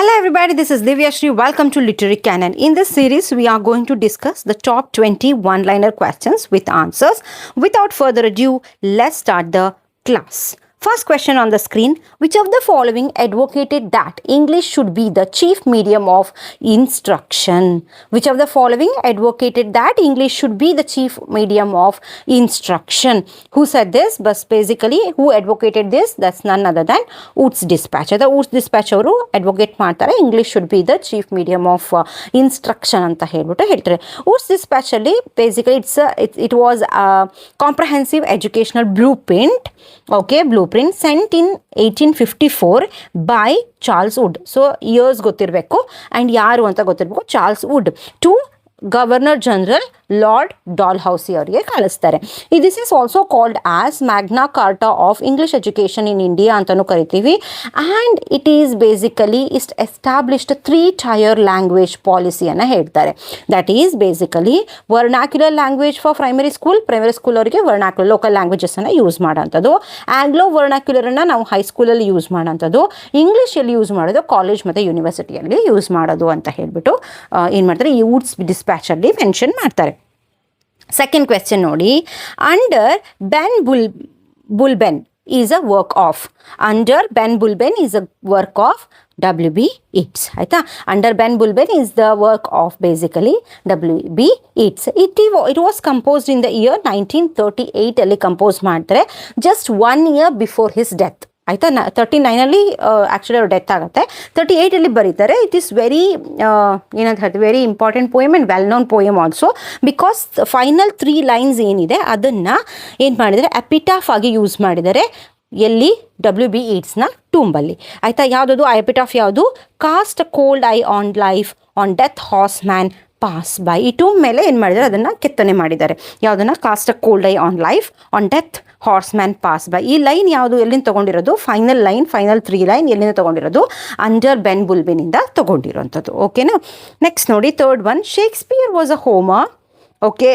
Hello everybody, this is Divya Shri. Welcome to Literary Canon. In this series, we are going to discuss the top 20 one-liner questions with answers. Without further ado, let's start the class. First question on the screen, which of the following advocated that English should be the chief medium of instruction? Which of the following advocated that English should be the chief medium of instruction? Who said this? But basically, who advocated this? That's none other than Woods Dispatch. The Woods Dispatch ಅವರು advocate ಮಾಡ್ತಾರೆ English should be the chief medium of instruction ಅಂತ ಹೇಳ್ಬಿಟ್ಟು ಹೇಳ್ತಾರೆ. Woods Dispatch ಅಲ್ಲಿ basically it was a comprehensive educational blueprint. Okay, blueprint sent in 1854 by Charles Wood. So years ಗೊತ್ತಿರಬೇಕು and ಯಾರು ಅಂತ ಗೊತ್ತಿರಬೇಕು, Charles Wood to governor general lord Dalhousie ಅವರಿಗೆ ಕಳಿಸ್ತಾರೆ. This is also called as Magna Carta of English education in India ಅಂತಲೂ ಕರಿತೀವಿ. And it is basically established 3 tier language ಪಾಲಿಸಿಯನ್ನು ಹೇಳ್ತಾರೆ. That is basically vernacular language for primary school ಅವರಿಗೆ vernacular local ಲ್ಯಾಂಗ್ವೇಜಸನ್ನು use ಮಾಡೋಂಥದ್ದು, Anglo ವರ್ನಾಕ್ಯುಲರನ್ನು ನಾವು ಹೈಸ್ಕೂಲಲ್ಲಿ ಯೂಸ್ ಮಾಡೋಂಥದ್ದು, ಇಂಗ್ಲೀಷಲ್ಲಿ ಯೂಸ್ ಮಾಡೋದು ಕಾಲೇಜ್ ಮತ್ತು ಯೂನಿವರ್ಸಿಟಿಯಲ್ಲಿ ಯೂಸ್ ಮಾಡೋದು ಅಂತ ಹೇಳ್ಬಿಟ್ಟು ಏನು ಮಾಡ್ತಾರೆ, ಈ ವುಡ್ಸ್ ಡಿಸ್ಪ್ಯಾಚಲ್ಲಿ ಮೆನ್ಷನ್ ಮಾಡ್ತಾರೆ. ಸೆಕೆಂಡ್ ಕ್ವೆಶ್ಚನ್ ನೋಡಿ, under Ben Bulben is a work of. Under Ben Bulben is a work of W.B. Yeats. ಆಯಿತಾ, under Ben Bulben is the work of basically W.B. Yeats. It was composed in the year 1938 ಅಲ್ಲಿ compose ಮಾಡ್ತಾರೆ, just 1 year before his death. ಆಯಿತಾ, 39ಅಲ್ಲಿ actually ಅವ್ರು death ಆಗುತ್ತೆ, 38ಅಲ್ಲಿ ಬರೀತಾರೆ. It is very ಏನಂತ ಹೇಳ್ತೀವಿ, very important poem and well known poem also, because final 3 lines ಏನಿದೆ ಅದನ್ನು ಏನು ಮಾಡಿದ್ದಾರೆ, ಎಪಿಟಾಫ್ ಆಗಿ ಯೂಸ್ ಮಾಡಿದ್ದಾರೆ. ಎಲ್ಲಿ? W.B. Yeatsನ ಟೂಂಬಲ್ಲಿ. ಆಯಿತಾ, ಯಾವುದದು ಆ ಎಪಿಟಾಫ್ ಯಾವುದು? Cost a cold I on life on death horse man pass by. ಈ ಟೂಂಬ್ ಮೇಲೆ ಏನು ಮಾಡಿದ್ದಾರೆ, ಅದನ್ನು ಕೆತ್ತನೆ ಮಾಡಿದ್ದಾರೆ. ಯಾವುದನ್ನು? Cost a cold I on life on death horse man pass by. ಈ ಲೈನ್ ಯಾವುದು, ಎಲ್ಲಿಂದ ತೊಗೊಂಡಿರೋದು? ಫೈನಲ್ 3 ಲೈನ್ ಎಲ್ಲಿಂದ ತೊಗೊಂಡಿರೋದು? ಅಂಡರ್ ಬೆನ್ ಬುಲ್ಬೆನಿಂದ ತೊಗೊಂಡಿರೋಂಥದ್ದು. ಓಕೆನಾ. ನೆಕ್ಸ್ಟ್ ನೋಡಿ, third one, Shakespeare was a Homer, okay,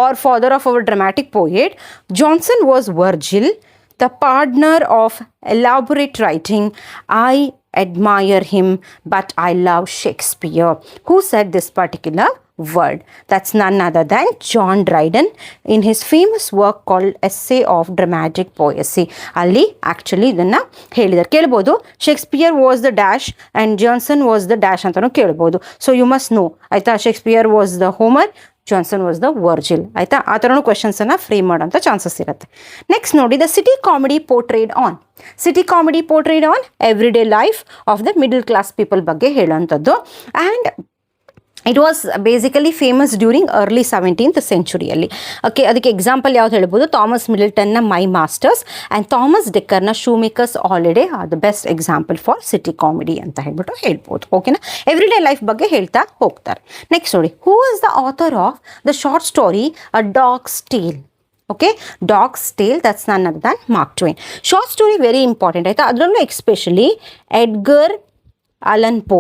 or father of our dramatic poet. Jonson was Virgil, the partner of elaborate writing. I admire him, but I love Shakespeare. Who said this particular word? That's none other than John Dryden in his famous work called Essay of Dramatic Poesy. ಅಲ್ಲಿ actually ಇದನ್ನು ಹೇಳಿದ್ದಾರೆ. ಕೇಳ್ಬೋದು, Shakespeare was the dash and Johnson was the dash ಅಂತಲೂ ಕೇಳ್ಬೋದು. So you must know, ಆಯಿತಾ, Shakespeare was the Homer, Johnson was the Virgil. ಆಯಿತಾ, ಆ ಥರನೂ ಕ್ವೆಶನ್ಸನ್ನು ಫ್ರೇಮ್ ಮಾಡೋಂಥ ಚಾನ್ಸಸ್ ಇರುತ್ತೆ. ನೆಕ್ಸ್ಟ್ ನೋಡಿ, the city comedy portrayed on. City comedy portrayed on every day life of the middle class people ಬಗ್ಗೆ ಹೇಳೋಂಥದ್ದು. And it was basically famous during early 17th ಸೆಂಚುರಿಯಲ್ಲಿ. Okay, ಅದಕ್ಕೆ ಎಕ್ಸಾಂಪಲ್ ಯಾವ್ದು ಹೇಳ್ಬೋದು? ಥಾಮಸ್ ಮಿಡಲ್ಟನ್ನ my masters and Thomas ಡಿಕ್ಕರ್ನ shoemaker's holiday are the best example for city comedy ಅಂತ ಹೇಳ್ಬಿಟ್ಟು ಹೇಳ್ಬೋದು. ಓಕೆನಾ, ಎವ್ರಿ ಡೇ ಲೈಫ್ ಬಗ್ಗೆ ಹೇಳ್ತಾ ಹೋಗ್ತಾರೆ. ನೆಕ್ಸ್ಟ್ ನೋಡಿ, who is the author of the short story a dog's tale? Okay, dog's tale, that's none other than Mark Twain. Short story very important. ಆಯಿತಾ, ಅದರಲ್ಲೂ ಎಕ್ಸ್ಪೆಷಲಿ ಎಡ್ಗರ್ ಅಲನ್ ಪೋ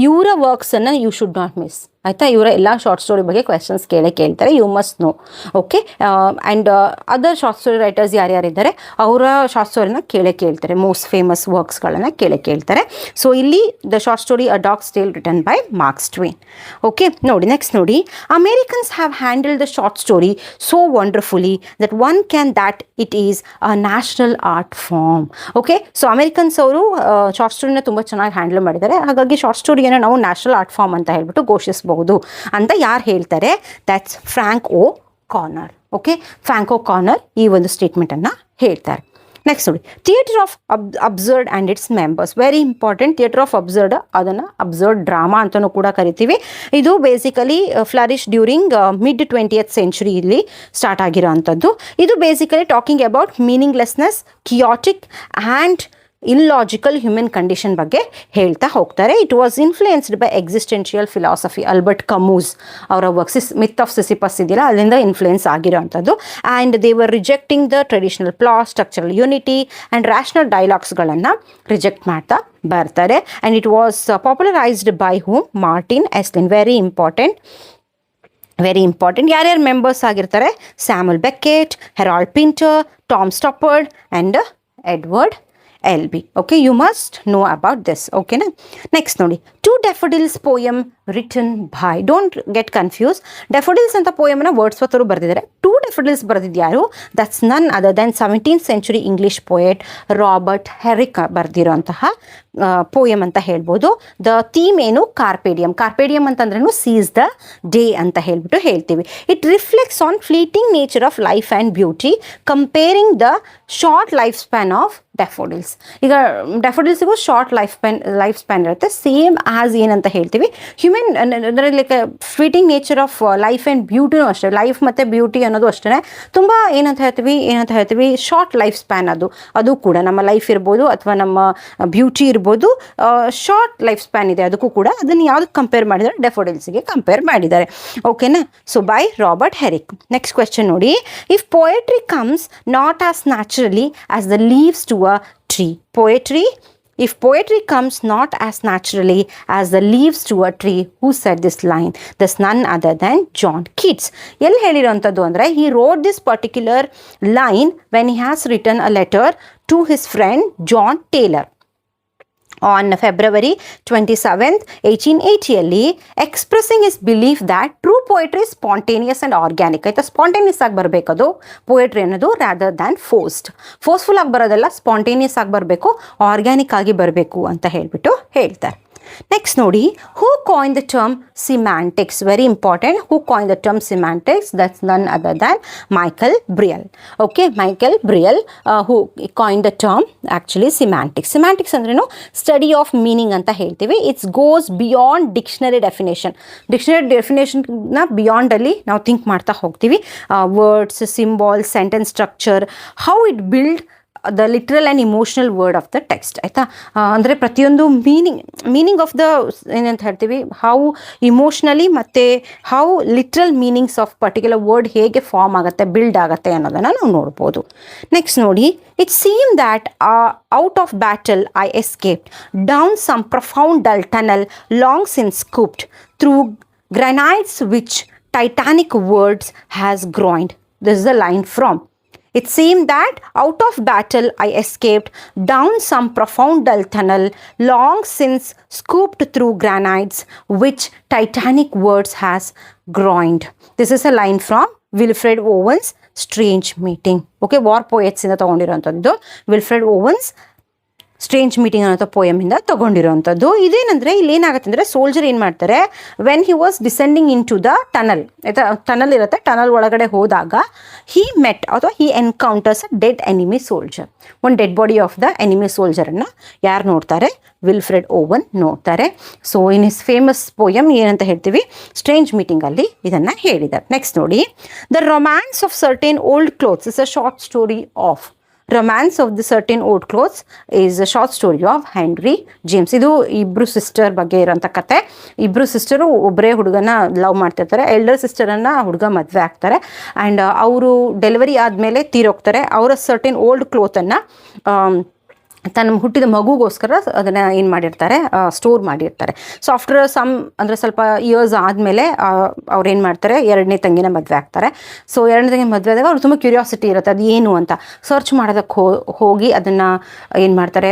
ಇವರ ವರ್ಕ್ಸನ್ನು you should not miss. ಆಯಿತಾ, ಇವರ ಎಲ್ಲ short story ಬಗ್ಗೆ questions ಕೇಳ್ತಾರೆ, you must know. Okay, and other short story writers ಯಾರ್ಯಾರಿದ್ದಾರೆ ಅವರ ಶಾರ್ಟ್ ಸ್ಟೋರಿನ ಕೇಳ್ತಾರೆ, ಮೋಸ್ಟ್ ಫೇಮಸ್ ವರ್ಕ್ಸ್ಗಳನ್ನು ಕೇಳ್ತಾರೆ. ಸೊ ಇಲ್ಲಿ the short story a dog's tale written by Mark Twain. Okay ನೋಡಿ, ನೆಕ್ಸ್ಟ್ ನೋಡಿ, Americans have handled the short story so wonderfully that one can that it is a national art form. Okay, so Americans ಅವರು short ಸ್ಟೋರಿನ ತುಂಬ ಚೆನ್ನಾಗಿ handle ಮಾಡಿದ್ದಾರೆ, ಹಾಗಾಗಿ short ಸ್ಟೋರಿಯನ್ನು ನಾವು national art form ಅಂತ ಹೇಳ್ಬಿಟ್ಟು ಘೋಷಿಸಬಹುದು ಅಂತ ಯಾರು ಹೇಳ್ತಾರೆ? That's Frank O'Connor. Okay, Frank O'Connor ಈ ಒಂದು ಸ್ಟೇಟ್ಮೆಂಟನ್ನು ಹೇಳ್ತಾರೆ. ನೆಕ್ಸ್ಟ್ ನೋಡಿ, theatre of absurd and its members. Very important. Theatre of absurd, ಅದನ್ನು ಅಬ್ಸರ್ಡ್ ಡ್ರಾಮಾ ಅಂತಲೂ ಕೂಡ ಕರಿತೀವಿ. ಇದು basically flourish during mid 20th ಸೆಂಚುರಿಯಲ್ಲಿ ಸ್ಟಾರ್ಟ್ ಆಗಿರೋ ಅಂಥದ್ದು. ಇದು basically talking about meaninglessness, chaotic and illogical human condition ಬಗ್ಗೆ ಹೇಳ್ತಾ ಹೋಗ್ತಾರೆ. It was influenced by existential philosophy. Albert Camus ಅವರ ವರ್ಕ್ ಮಿತ್ ಆಫ್ ಸಿಸಿಪಸ್ ಇದೆಯಲ್ಲ, ಅದರಿಂದ ಇನ್ಫ್ಲೂಯೆನ್ಸ್ ಆಗಿರೋ ಅಂಥದ್ದು. And they were rejecting the traditional plot, structural unity and rational ಡೈಲಾಗ್ಸ್ಗಳನ್ನು reject ಮಾಡ್ತಾ ಬರ್ತಾರೆ. And it was popularised by whom? Martin Esslin. Very important. ಯಾರ್ಯಾರು members ಆಗಿರ್ತಾರೆ? Samuel Beckett, Harold Pinter, Tom Stoppard and Edward LB. Okay, you must know about this. Okay na? Next ನೋಡಿ, Two Daffodils poem written by, don't get confused, daffodils ಅಂತ ಪೋಯಮ್ನ Wordsworth ಅವರು ಬರೆದಿದ್ದಾರೆ. To daffodils ಬರೆದಿದ್ಯಾರು? That's none other than 17th century English poet Robert Herrick ಬರೆದಿರೋಂತಹ poem ಅಂತ ಹೇಳ್ಬೋದು. The theme ಏನು? ಕಾರ್ಪೇಡಿಯಂ ಅಂತಂದ್ರೂ ಸೀಸ್ ದ ಡೇ ಅಂತ ಹೇಳ್ಬಿಟ್ಟು ಹೇಳ್ತೀವಿ. It reflects on fleeting nature of life and beauty, comparing the short life span of daffodils. ಈಗ ಡೆಫೋಡಿಲ್ಸಿಗೂ ಶಾರ್ಟ್ ಲೈಫ್ ಸ್ಪ್ಯಾನ್ ಇರುತ್ತೆ, ಸೇಮ್ ಆ್ಯಸ್ ಏನಂತ ಹೇಳ್ತೀವಿ ಹ್ಯೂಮನ್, ಅಂದರೆ like fleeting nature of life and ಬ್ಯೂಟಿನೂ ಅಷ್ಟೇ. ಲೈಫ್ ಮತ್ತು ಬ್ಯೂಟಿ ಅನ್ನೋದು ಅಷ್ಟೇ ತುಂಬ ಏನಂತ ಹೇಳ್ತೀವಿ ಶಾರ್ಟ್ ಲೈಫ್ ಸ್ಪ್ಯಾನ್. ಅದು ಕೂಡ ನಮ್ಮ ಲೈಫ್ ಇರ್ಬೋದು ಅಥವಾ ನಮ್ಮ ಬ್ಯೂಟಿ ಇರ್ಬೋದು, ಶಾರ್ಟ್ ಲೈಫ್ ಸ್ಪ್ಯಾನ್ ಇದೆ ಅದಕ್ಕೂ ಕೂಡ. ಅದನ್ನು ಯಾವುದಕ್ಕೆ ಕಂಪೇರ್ ಮಾಡಿದ್ದಾರೆ? ಡೆಫೋಡಿಲ್ಸ್ಗೆ ಕಂಪೇರ್ ಮಾಡಿದ್ದಾರೆ. ಓಕೆನಾ? So by Robert Herrick. Next question ನೋಡಿ, if poetry comes not as naturally as the leaves to a tree. If poetry comes not as naturally as the leaves to a tree, who said this line? There's none other than John Keats. ಎಲ್ಲಿ ಹೇಳಿರೋಂಥದ್ದು ಅಂದರೆ, he wrote this particular line when he has written a letter to his friend John Taylor on February 27th, 1880 expressing his belief that true poetry is spontaneous and organic. ಆಯ್ತಾ? Spontaneous ಆಗಿ ಬರಬೇಕದು poetry ಅನ್ನೋದು, rather than forceful ಆಗಿ ಬರೋದಲ್ಲ, spontaneous ಆಗಿ ಬರಬೇಕು, organic ಆಗಿ ಬರಬೇಕು ಅಂತ ಹೇಳ್ಬಿಟ್ಟು ಹೇಳ್ತಾರೆ. ನೆಕ್ಸ್ಟ್ ನೋಡಿ, who coin the term semantics? Very important. Who coin the term semantics? That's none other than Michel Breal. Okay, Michel Breal who coin the term actually semantics. Semantics ಅಂದ್ರೇನು? Study of meaning ಅಂತ ಹೇಳ್ತೀವಿ. It's goes beyond dictionary ಡೆಫಿನೇಷನ್ನ ಬಿಯಾಂಡಲ್ಲಿ ನಾವು think ಮಾಡ್ತಾ ಹೋಗ್ತೀವಿ. Words, symbols, sentence structure, how it build the literal and emotional word of the text. ಆಯಿತಾ? ಅಂದರೆ ಪ್ರತಿಯೊಂದು ಮೀನಿಂಗ್ ಆಫ್ ದ ಏನಂತ ಹೇಳ್ತೀವಿ, ಹೌ ಇಮೋಷ್ನಲಿ ಮತ್ತು how literal meanings of particular word ಹೇಗೆ ಫಾರ್ಮ್ ಆಗುತ್ತೆ, ಬಿಲ್ಡ್ ಆಗುತ್ತೆ ಅನ್ನೋದನ್ನು ನಾವು ನೋಡ್ಬೋದು. ನೆಕ್ಸ್ಟ್ ನೋಡಿ, it seem that out of battle I escaped down some profound dull tunnel long since scooped through granites which titanic words has groined. This is the line from. It seemed that out of battle I escaped down some profound dull tunnel, long since scooped through granites, which titanic words has groined. This is a line from Wilfred Owen's Strange Meeting. Okay, war poets ಇಂದ ತಗೊಂಡಿರೋಂಥದ್ದು. Wilfred Owen's strange meeting ಅನ್ನೋ ಪೋಯಮಿಂದ ತೊಗೊಂಡಿರೋವಂಥದ್ದು. ಇದೇನಂದರೆ, ಇಲ್ಲಿ ಏನಾಗುತ್ತೆ ಅಂದರೆ, soldier ಏನು ಮಾಡ್ತಾರೆ, when he was descending into the tunnel, ಆಯಿತಾ? Tunnel ಇರುತ್ತೆ, tunnel ಒಳಗಡೆ ಹೋದಾಗ ಹಿ ಮೆಟ್ ಅಥವಾ he encounters a dead enemy soldier. ಒಂದು dead body of the enemy ಸೋಲ್ಜರನ್ನು ಯಾರು ನೋಡ್ತಾರೆ? ವಿಲ್ಫ್ರೆಡ್ ಓವನ್ ನೋಡ್ತಾರೆ. So in his famous poem ಏನಂತ ಹೇಳ್ತೀವಿ? ಸ್ಟ್ರೇಂಜ್ ಮೀಟಿಂಗಲ್ಲಿ ಇದನ್ನು ಹೇಳಿದ್ದಾರೆ. ನೆಕ್ಸ್ಟ್ ನೋಡಿ, the romance of certain old clothes is a short story of. Romance of the certain old clothes is a short story of henry James. ಇದು ಇಬ್ಬರು sister ಬಗ್ಗೆ ಇರೋಂಥ ಕತೆ. ಇಬ್ಬರು ಸಿಸ್ಟರು ಒಬ್ಬರೇ ಹುಡುಗನ ಲವ್ ಮಾಡ್ತಿರ್ತಾರೆ. ಎಲ್ಡರ್ ಸಿಸ್ಟರನ್ನು ಹುಡುಗ ಮದುವೆ ಆಗ್ತಾರೆ ಆ್ಯಂಡ್ ಅವರು ಡೆಲಿವರಿ ಆದಮೇಲೆ ತೀರೋಗ್ತಾರೆ. ಅವರ ಸರ್ಟೇನ್ ಓಲ್ಡ್ ಕ್ಲೋತನ್ನು ತನ್ನ ಹುಟ್ಟಿದ ಮಗುಗೋಸ್ಕರ ಅದನ್ನು ಏನು ಮಾಡಿರ್ತಾರೆ, ಸ್ಟೋರ್ ಮಾಡಿರ್ತಾರೆ. ಸೊ ಆಫ್ಟರ್ ಸಮ್ ಅಂದರೆ ಸ್ವಲ್ಪ ಇಯರ್ಸ್ ಆದಮೇಲೆ ಅವ್ರು ಏನು ಮಾಡ್ತಾರೆ, ಎರಡನೇ ತಂಗಿನ ಮದುವೆ ಆಗ್ತಾರೆ. ಸೊ ಎರಡನೇ ತಂಗಿ ಮದುವೆ ಆದಾಗ ಅವ್ರು ತುಂಬ ಕ್ಯೂರಿಯಾಸಿಟಿ ಇರುತ್ತೆ, ಅದು ಏನು ಅಂತ ಸರ್ಚ್ ಮಾಡೋದಕ್ಕೆ ಹೋಗಿ ಅದನ್ನು ಏನು ಮಾಡ್ತಾರೆ,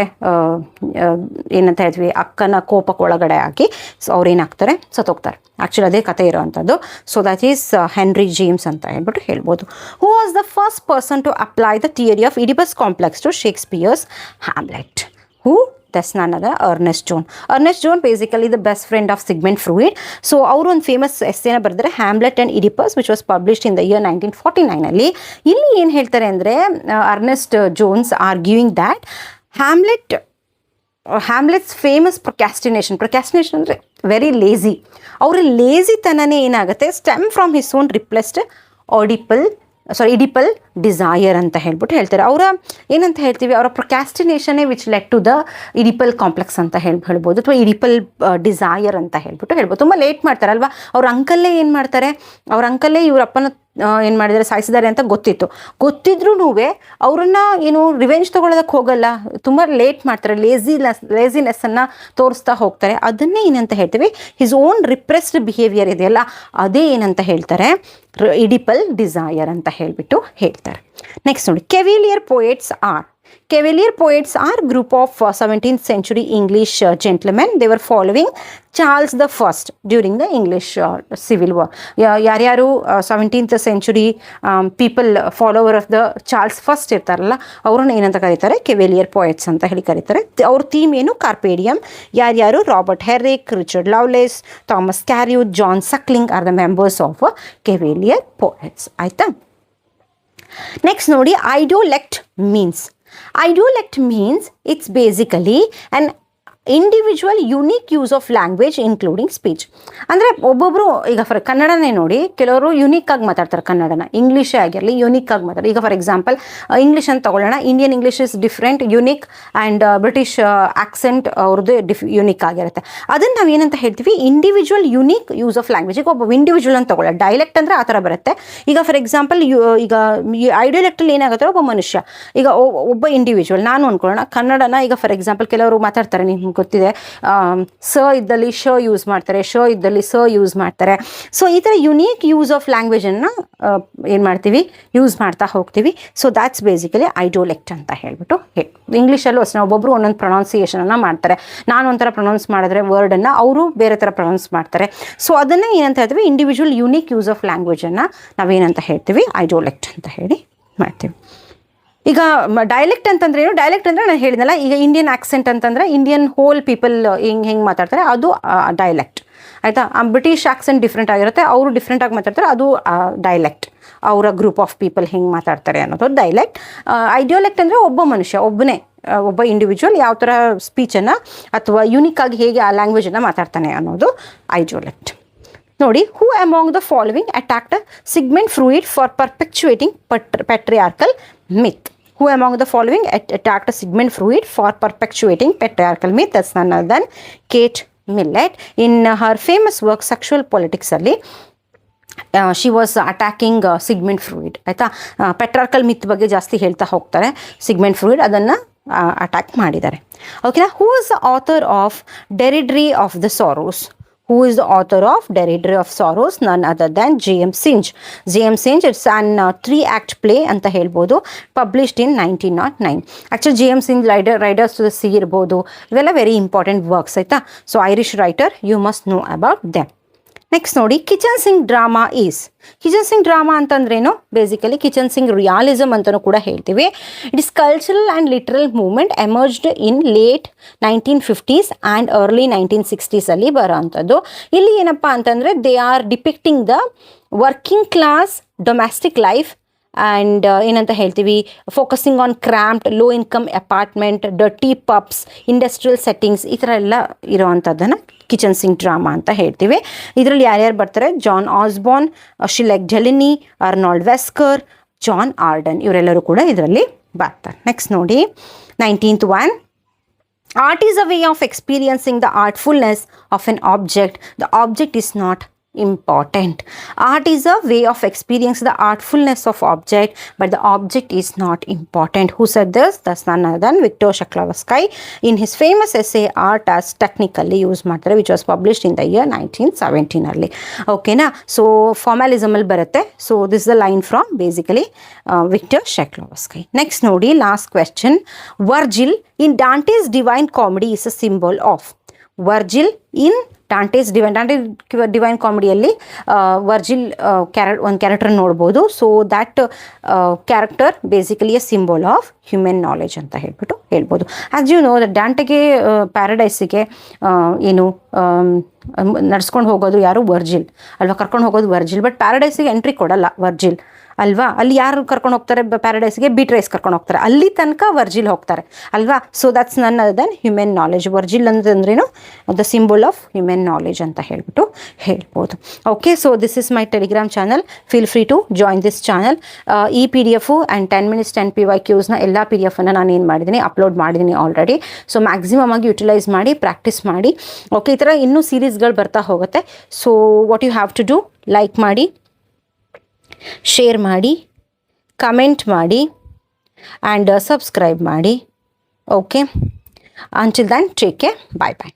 ಏನಂತ ಹೇಳ್ತೀವಿ, ಅಕ್ಕನ ಕೋಪಕ್ಕೆ ಒಳಗಡೆ ಹಾಕಿ ಸೊ ಅವ್ರು ಏನಾಗ್ತಾರೆ, ಸತ್ತೋಗ್ತಾರೆ. ಆ್ಯಕ್ಚುಲಿ ಅದೇ ಕತೆ ಇರೋವಂಥದ್ದು. So that is Henry James ಅಂತ ಹೇಳ್ಬಿಟ್ಟು ಹೇಳ್ಬೋದು. Who was the first person to apply the theory of Oedipus complex to Shakespeare's Hamlet? Who? That's none other Ernest Jones. Ernest Jones basically the best friend of Sigmund Freud. So ಅವರು ಒಂದು famous ಎಸ್ಸೇನ ಬರೆದರೆ Hamlet and Oedipus, which was published in the year 1949. ಇಲ್ಲಿ ಏನು ಹೇಳ್ತಾರೆ ಅಂದರೆ, Ernest Jones arguing that Hamlet's famous procrastination ಅಂದರೆ very lazy. ಅವರ ಲೇಝಿತನನೇ ಏನಾಗುತ್ತೆ, stem from his own repressed Oedipal desire ಅಂತ ಹೇಳ್ಬಿಟ್ಟು ಹೇಳ್ತಾರೆ. ಅವರ ಏನಂತ ಹೇಳ್ತೀವಿ, ಅವರ ಪ್ರೊಕ್ಯಾಸ್ಟಿನೇಷನೇ which let to the Oedipal complex ಅಂತ ಹೇಳ್ಬೋದು, ಅಥವಾ ಇಡಿಪಲ್ ಡಿಸೈರ್ ಅಂತ ಹೇಳ್ಬಿಟ್ಟು ಹೇಳ್ಬೋದು. ತುಂಬ ಲೇಟ್ ಮಾಡ್ತಾರಲ್ವ. ಅವ್ರ ಅಂಕಲ್ಲೇ ಏನು ಮಾಡ್ತಾರೆ, ಅವ್ರ ಅಂಕಲ್ಲೇ ಇವ್ರ ಅಪ್ಪನ ಏನು ಮಾಡಿದ್ದಾರೆ, ಸಾಯಿಸಿದ್ದಾರೆ ಅಂತ ಗೊತ್ತಿದ್ರೂ ಅವರನ್ನು ಏನು ರಿವೆಂಜ್ ತೊಗೊಳೋದಕ್ಕೆ ಹೋಗಲ್ಲ, ತುಂಬ ಲೇಟ್ ಮಾಡ್ತಾರೆ, ಲೇಸಿನೆಸ್ಸನ್ನು ತೋರಿಸ್ತಾ ಹೋಗ್ತಾರೆ. ಅದನ್ನೇ ಏನಂತ ಹೇಳ್ತೀವಿ, ಹಿಸ್ ಓನ್ ರಿಪ್ರೆಸ್ಡ್ ಬಿಹೇವಿಯರ್ ಇದೆಯಲ್ಲ, ಅದೇ ಏನಂತ ಹೇಳ್ತಾರೆ, ಇಡಿಪಲ್ ಡಿಸೈರ್ ಅಂತ ಹೇಳಿಬಿಟ್ಟು ಹೇಳ್ತಾರೆ. ನೆಕ್ಸ್ಟ್ ನೋಡಿ, Cavalier poets are. Cavalier poets are group of 17th century English gentlemen. They were following Charles the First during the English Civil War. ಯಾರ್ಯಾರು 17th century people follower of the Charles First ಇರ್ತಾರಲ್ಲ ಅವ್ರನ್ನ ಏನಂತ ಕರೀತಾರೆ, ಕೆವೆಲಿಯರ್ poets ಅಂತ ಹೇಳಿ ಕರೀತಾರೆ. ಅವ್ರ theme ಏನು, ಕಾರ್ಪೇಡಿಯಂ. ಯಾರ್ಯಾರು, Robert Herrick, Richard Lovelace, Thomas Carew, John Suckling are the members of Cavalier poets. ಆಯ್ತಾ. ನೆಕ್ಸ್ಟ್ ನೋಡಿ, idiolect means. Idiolect means it's basically an individual unique use of language including speech. ಅಂದರೆ ಒಬ್ಬೊಬ್ಬರು ಈಗ ಕನ್ನಡನೇ ನೋಡಿ, ಕೆಲವರು ಯುನೀಕಾಗಿ ಮಾತಾಡ್ತಾರೆ ಕನ್ನಡನ, ಇಂಗ್ಲೀಷೇ ಆಗಿರಲಿ ಯುನೀಕಾಗಿ ಮಾತಾಡ್ತಾರೆ. ಈಗ ಫಾರ್ ಎಕ್ಸಾಂಪಲ್ ಇಂಗ್ಲೀಷ್ ಅಂತ ತಗೊಳ್ಳೋಣ, Indian English is different, unique, and British accent ಅವ್ರದ್ದು ಯುನೀಕ್ ಆಗಿರುತ್ತೆ. ಅದನ್ನು ನಾವು ಏನಂತ ಹೇಳ್ತೀವಿ, individual unique use of language. ಈಗ ಒಬ್ಬ ಇಂಡಿವಿಜುವಲ್ ಅಂತ ತಗೊಳ್ಳೋಣ, ಡೈಲೆಕ್ಟ್ ಅಂದರೆ ಆ ಥರ ಬರುತ್ತೆ. ಈಗ ಫಾರ್ ಎಕ್ಸಾಂಪಲ್ ಈಗ ಐಡಿಯೋಲೆಕ್ಟಲ್ಲಿ ಏನಾಗುತ್ತೆ, ಒಬ್ಬ ಮನುಷ್ಯ, ಈಗ ಒಬ್ಬ ಇಂಡಿವಿಜುವಲ್, ನಾನು ಅಂದ್ಕೊಳ್ಳೋಣ ಕನ್ನಡನ, ಈಗ ಫಾರ್ ಎಕ್ಸಾಂಪಲ್ ಕೆಲವರು ಮಾತಾಡ್ತಾರೆ, ನಿಮ್ಗೆ ಗೊತ್ತಿದೆ, ಸ ಇದ್ದಲ್ಲಿ ಶ ಯೂಸ್ ಮಾಡ್ತಾರೆ, ಶ ಇದ್ದಲ್ಲಿ ಸ ಯೂಸ್ ಮಾಡ್ತಾರೆ. ಸೊ ಈ ಥರ ಯುನೀಕ್ ಯೂಸ್ ಆಫ್ ಲ್ಯಾಂಗ್ವೇಜನ್ನು ಏನು ಮಾಡ್ತೀವಿ, ಯೂಸ್ ಮಾಡ್ತಾ ಹೋಗ್ತೀವಿ. ಸೊ ದ್ಯಾಟ್ಸ್ ಬೇಸಿಕಲಿ ಐಡಿಯೋಲೆಕ್ಟ್ ಅಂತ ಹೇಳ್ಬಿಟ್ಟು ಇಂಗ್ಲೀಷಲ್ಲೂ ಅಷ್ಟೇ ಒಬ್ಬೊಬ್ಬರು ಒಂದೊಂದು ಪ್ರೊನೌನ್ಸಿಯೇಷನನ್ನು ಮಾಡ್ತಾರೆ. ನಾನು ಒಂಥರ ಪ್ರೊನೌನ್ಸ್ ಮಾಡಿದ್ರೆ ವರ್ಡನ್ನು ಅವರು ಬೇರೆ ಥರ ಪ್ರೊನೌನ್ಸ್ ಮಾಡ್ತಾರೆ. ಸೊ ಅದನ್ನು ಏನಂತ ಹೇಳ್ತೀವಿ, ಇಂಡಿವಿಜುವಲ್ ಯುನೀಕ್ ಯೂಸ್ ಆಫ್ ಲ್ಯಾಂಗ್ವೇಜನ್ನು ನಾವೇನಂತ ಹೇಳ್ತೀವಿ, ಐಡಿಯೋಲೆಕ್ಟ್ ಅಂತ ಹೇಳಿ ಮಾಡ್ತೀವಿ. ಈಗ ಡೈಲೆಕ್ಟ್ ಅಂತಂದ್ರೆ ಏನು, ಡೈಲೆಕ್ಟ್ ಅಂದರೆ ನಾನು ಹೇಳಿದ್ನಲ್ಲ, ಈಗ ಇಂಡಿಯನ್ ಆಕ್ಸೆಂಟ್ ಅಂತಂದರೆ ಇಂಡಿಯನ್ ಹೋಲ್ ಪೀಪಲ್ ಹೆಂಗೆ ಮಾತಾಡ್ತಾರೆ ಅದು ಡೈಲೆಕ್ಟ್. ಆಯಿತಾ. ಬ್ರಿಟಿಷ್ ಆಕ್ಸೆಂಟ್ ಡಿಫ್ರೆಂಟ್ ಆಗಿರುತ್ತೆ, ಅವರು ಡಿಫ್ರೆಂಟಾಗಿ ಮಾತಾಡ್ತಾರೆ, ಅದು ಡೈಲೆಕ್ಟ್. ಅವರ ಗ್ರೂಪ್ ಆಫ್ ಪೀಪಲ್ ಹೆಂಗೆ ಮಾತಾಡ್ತಾರೆ ಅನ್ನೋದು ಡೈಲೆಕ್ಟ್. ಐಡಿಯೋಲೆಕ್ಟ್ ಅಂದರೆ ಒಬ್ಬ ಮನುಷ್ಯ, ಒಬ್ಬ ಇಂಡಿವಿಜುವಲ್ ಯಾವ ಥರ ಸ್ಪೀಚನ್ನು ಅಥವಾ ಯುನೀಕಾಗಿ ಹೇಗೆ ಆ ಲ್ಯಾಂಗ್ವೇಜನ್ನು ಮಾತಾಡ್ತಾನೆ ಅನ್ನೋದು ಐಡಿಯೋಲೆಕ್ಟ್. ನೋಡಿ, who among the following attacked Sigmund Freud for perpetuating patriarchal myth. Who among the following attacked Sigmund Freud for perpetuating patriarchal myth? That's none other than Kate Millett. In her famous work Sexual Politics ಅಲ್ಲಿ she was attacking Sigmund Freud. ಆಯಿತಾ. ಪೆಟ್ರಾರ್ಕಲ್ ಮಿತ್ ಬಗ್ಗೆ ಜಾಸ್ತಿ ಹೇಳ್ತಾ ಹೋಗ್ತಾರೆ ಸಿಗ್ಮೆಂಡ್ ಫ್ರೂಯಿಡ್, ಅದನ್ನು attack ಮಾಡಿದ್ದಾರೆ. ಓಕೆನಾ. Who is the author of Deirdre of the Sorrows? Who is the author of Derrida of Sorrows? None other than J.M. Synge. J.M. Synge, it's an 3-act play ಅಂತ ಹೇಳ್ಬೋದು, published in 1909. Actually J.M. Synge Riders to the Sea ಇರ್ಬೋದು, ಇವೆಲ್ಲ very important works ಆಯಿತಾ. So Irish writer, you must know about them. Next ನೋಡಿ, kitchen sink drama is. Kitchen sink drama ಅಂತಂದ್ರೇನು, basically kitchen sink realism ಅಂತಲೂ ಕೂಡ ಹೇಳ್ತೀವಿ. It is cultural and literal movement emerged in late 1950s and early 1960s ಅಲ್ಲಿ ಬರೋ ಅಂಥದ್ದು. ಇಲ್ಲಿ ಏನಪ್ಪ ಅಂತಂದರೆ, they are depicting the working class domestic life and ಏನಂತ ಹೇಳ್ತೀವಿ, focusing on cramped low income apartment, dirty puffs, industrial settings, ಈ ಥರ ಎಲ್ಲ ಇರೋವಂಥದ್ದನ್ನು ಕಿಚನ್ ಸಿಂಗ್ ಡ್ರಾಮಾ ಅಂತ ಹೇಳ್ತೀವಿ. ಇದರಲ್ಲಿ ಯಾರ್ಯಾರು ಬರ್ತಾರೆ, ಜಾನ್ ಆಸ್ಬಾರ್ನ್, ಶಿಲೆಕ್ ಡೆಲಿನಿ, ಅರ್ನಾಲ್ಡ್ ವೆಸ್ಕರ್, ಜಾನ್ ಆರ್ಡನ್, ಇವರೆಲ್ಲರೂ ಕೂಡ ಇದರಲ್ಲಿ ಬರ್ತಾರೆ. ನೆಕ್ಸ್ಟ್ ನೋಡಿ, 19th one. Art is a way of experiencing the artfulness of an object. The object is not important. Art is a way of experiencing the artfulness of object, but the object is not important. Who said this? That's none other than Viktor Shklovsky in his famous essay Art as Technically Used Matter, which was published in the year 1917 ಅಲ್ಲಿ. ಓಕೆನಾ. So formalism ಅಲ್ಲಿ ಬರುತ್ತೆ. So this is the line from basically Victor Shklovsky. Next ನೋಡಿ, last question. Virgil in Dante's Divine Comedy is a symbol of. Virgil in Dante Divine ಕಾಮಿಡಿಯಲ್ಲಿ Virgil ಒಂದು character ನೋಡ್ಬೋದು. So that character basically a symbol of human knowledge ಅಂತ ಹೇಳ್ಬೋದು. As you know that ಡಾಂಟೆಗೆ ಪ್ಯಾರಡೈಸಿಗೆ ಏನು ನಡ್ಸ್ಕೊಂಡು ಹೋಗೋದು ಯಾರು, ವರ್ಜಿಲ್ ಅಲ್ವಾ, ಕರ್ಕೊಂಡು ಹೋಗೋದು ವರ್ಜಿಲ್. ಬಟ್ ಪ್ಯಾರಡೈಸಿಗೆ ಎಂಟ್ರಿ ಕೊಡಲ್ಲ ವರ್ಜಿಲ್ ಅಲ್ವಾ. ಅಲ್ಲಿ ಯಾರು ಕರ್ಕೊಂಡು ಹೋಗ್ತಾರೆ ಪ್ಯಾರಡೈಸ್ಗೆ, ಬೀಟ್ರೇಸ್ ಕರ್ಕೊಂಡು ಹೋಗ್ತಾರೆ, ಅಲ್ಲಿ ತನಕ ವರ್ಜಿಲ್ ಹೋಗ್ತಾರೆ ಅಲ್ವಾ. So that's none other than human knowledge. Virgil ಅಂತಂದ್ರೇನು, the symbol of human knowledge ಅಂತ ಹೇಳ್ಬೋದು. Okay, so this is my Telegram channel. Feel free to join this channel. ಈ PDF ಆ್ಯಂಡ್ 10 minutes 10 PYQsನ ಎಲ್ಲ PDF ನಾನು ಏನು ಮಾಡಿದ್ದೀನಿ, ಅಪ್ಲೋಡ್ ಮಾಡಿದ್ದೀನಿ ಆಲ್ರೆಡಿ. ಸೊ ಮ್ಯಾಕ್ಸಿಮಮ್ ಆಗಿ ಯುಟಿಲೈಸ್ ಮಾಡಿ, ಪ್ರಾಕ್ಟೀಸ್ ಮಾಡಿ. ಓಕೆ, ಈ ಥರ ಇನ್ನೂ ಸೀರೀಸ್ಗಳು ಬರ್ತಾ ಹೋಗುತ್ತೆ. So what you have to do, like ಮಾಡಿ, ಶೇರ್ ಮಾಡಿ, ಕಮೆಂಟ್ ಮಾಡಿ ಆ್ಯಂಡ್ ಸಬ್ಸ್ಕ್ರೈಬ್ ಮಾಡಿ. Okay, until then take care, bye ಬಾಯ್.